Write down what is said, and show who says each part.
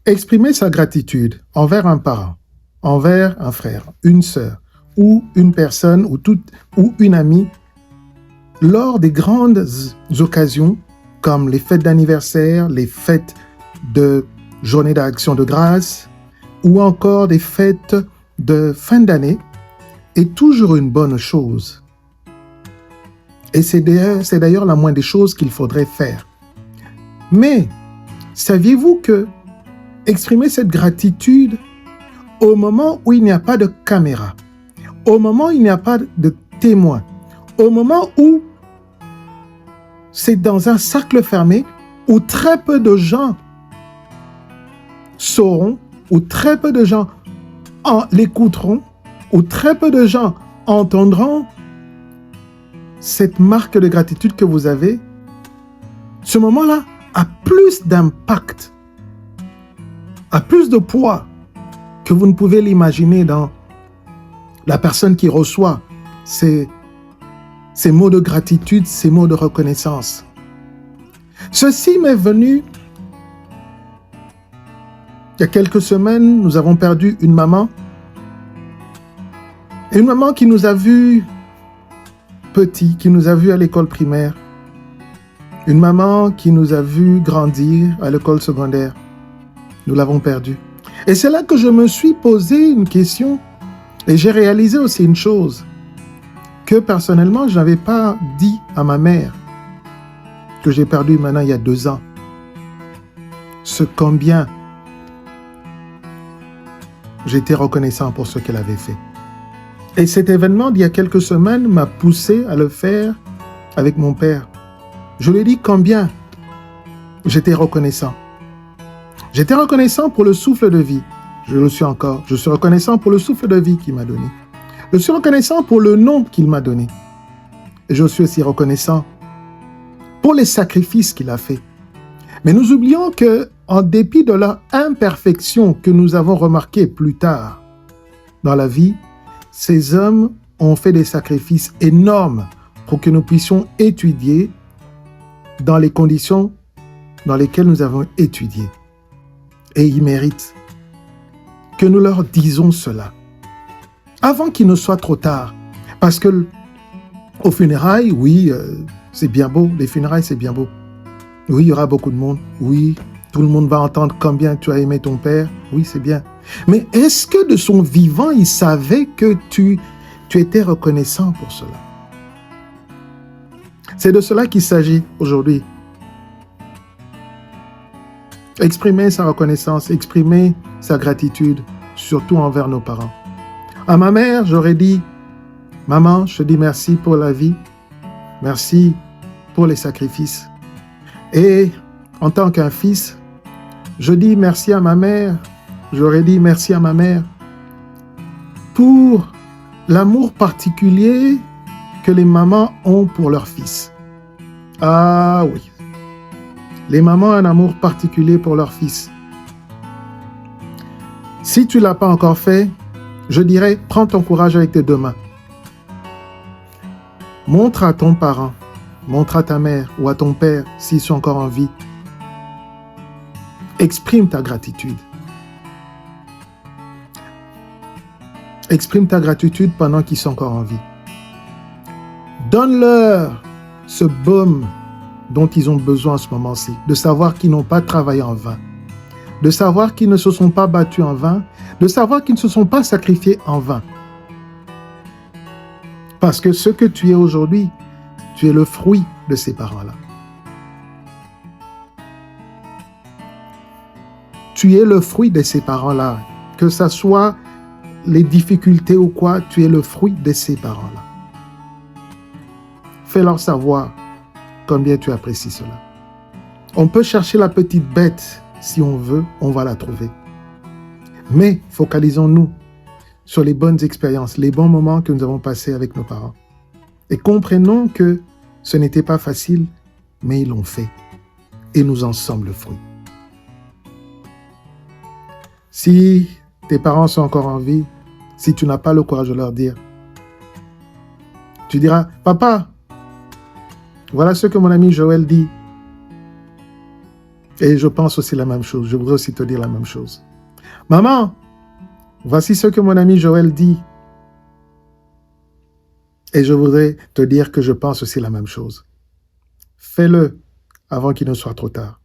Speaker 1: Exprimer sa gratitude envers un parent, envers un frère, une sœur, ou une personne, ou une amie, lors des grandes occasions, comme les fêtes d'anniversaire, les fêtes de journée d'action de grâce, ou encore des fêtes de fin d'année, est toujours une bonne chose. Et c'est d'ailleurs la moindre des choses qu'il faudrait faire. Mais, saviez-vous que exprimer cette gratitude au moment où il n'y a pas de caméra, au moment où il n'y a pas de témoin, au moment où c'est dans un cercle fermé, où très peu de gens sauront, où très peu de gens l'écouteront, où très peu de gens entendront cette marque de gratitude que vous avez, ce moment-là a plus d'impact, a plus de poids que vous ne pouvez l'imaginer dans la personne qui reçoit ces mots de gratitude, ces mots de reconnaissance. Ceci m'est venu il y a quelques semaines. Nous avons perdu une maman qui nous a vus petits, qui nous a vus à l'école primaire, une maman qui nous a vus grandir à l'école secondaire. Nous l'avons perdue. Et c'est là que je me suis posé une question et j'ai réalisé aussi une chose, que personnellement, je n'avais pas dit à ma mère, que j'ai perdu maintenant il y a 2 ans, ce combien j'étais reconnaissant pour ce qu'elle avait fait. Et cet événement d'il y a quelques semaines m'a poussé à le faire avec mon père. Je lui ai dit combien j'étais reconnaissant. J'étais reconnaissant pour le souffle de vie. Je le suis encore. Je suis reconnaissant pour le souffle de vie qu'il m'a donné. Je suis reconnaissant pour le nom qu'il m'a donné. Et je suis aussi reconnaissant pour les sacrifices qu'il a fait. Mais nous oublions que, en dépit de leur imperfection que nous avons remarqué plus tard dans la vie, ces hommes ont fait des sacrifices énormes pour que nous puissions étudier dans les conditions dans lesquelles nous avons étudié. Et ils méritent que nous leur disons cela, avant qu'il ne soit trop tard. Parce que aux funérailles, oui, c'est bien beau, les funérailles, c'est bien beau. Oui, il y aura beaucoup de monde. Oui, tout le monde va entendre combien tu as aimé ton père. Oui, c'est bien. Mais est-ce que de son vivant, il savait que tu étais reconnaissant pour cela? C'est de cela qu'il s'agit aujourd'hui. Exprimer sa reconnaissance, exprimer sa gratitude, surtout envers nos parents. À ma mère, j'aurais dit, « Maman, je te dis merci pour la vie, merci pour les sacrifices. » Et en tant qu'un fils, je dis merci à ma mère, j'aurais dit merci à ma mère pour l'amour particulier que les mamans ont pour leurs fils. Ah oui, les mamans ont un amour particulier pour leurs fils. Si tu ne l'as pas encore fait, je dirais, prends ton courage avec tes 2 mains. Montre à ton parent, montre à ta mère ou à ton père, s'ils sont encore en vie. Exprime ta gratitude. Exprime ta gratitude pendant qu'ils sont encore en vie. Donne-leur ce baume dont ils ont besoin en ce moment-ci, de savoir qu'ils n'ont pas travaillé en vain, de savoir qu'ils ne se sont pas battus en vain, de savoir qu'ils ne se sont pas sacrifiés en vain. Parce que ce que tu es aujourd'hui, tu es le fruit de ces parents-là. Tu es le fruit de ces parents-là. Que ce soit les difficultés ou quoi, tu es le fruit de ces parents-là. Fais-leur savoir combien tu apprécies cela. On peut chercher la petite bête, si on veut, on va la trouver. Mais focalisons-nous sur les bonnes expériences, les bons moments que nous avons passés avec nos parents. Et comprenons que ce n'était pas facile, mais ils l'ont fait. Et nous en sommes le fruit. Si tes parents sont encore en vie, si tu n'as pas le courage de leur dire, tu diras, « Papa, voilà ce que mon ami Joël dit. Et je pense aussi la même chose. Je voudrais aussi te dire la même chose. Maman, voici ce que mon ami Joël dit. Et je voudrais te dire que je pense aussi la même chose. Fais-le avant qu'il ne soit trop tard.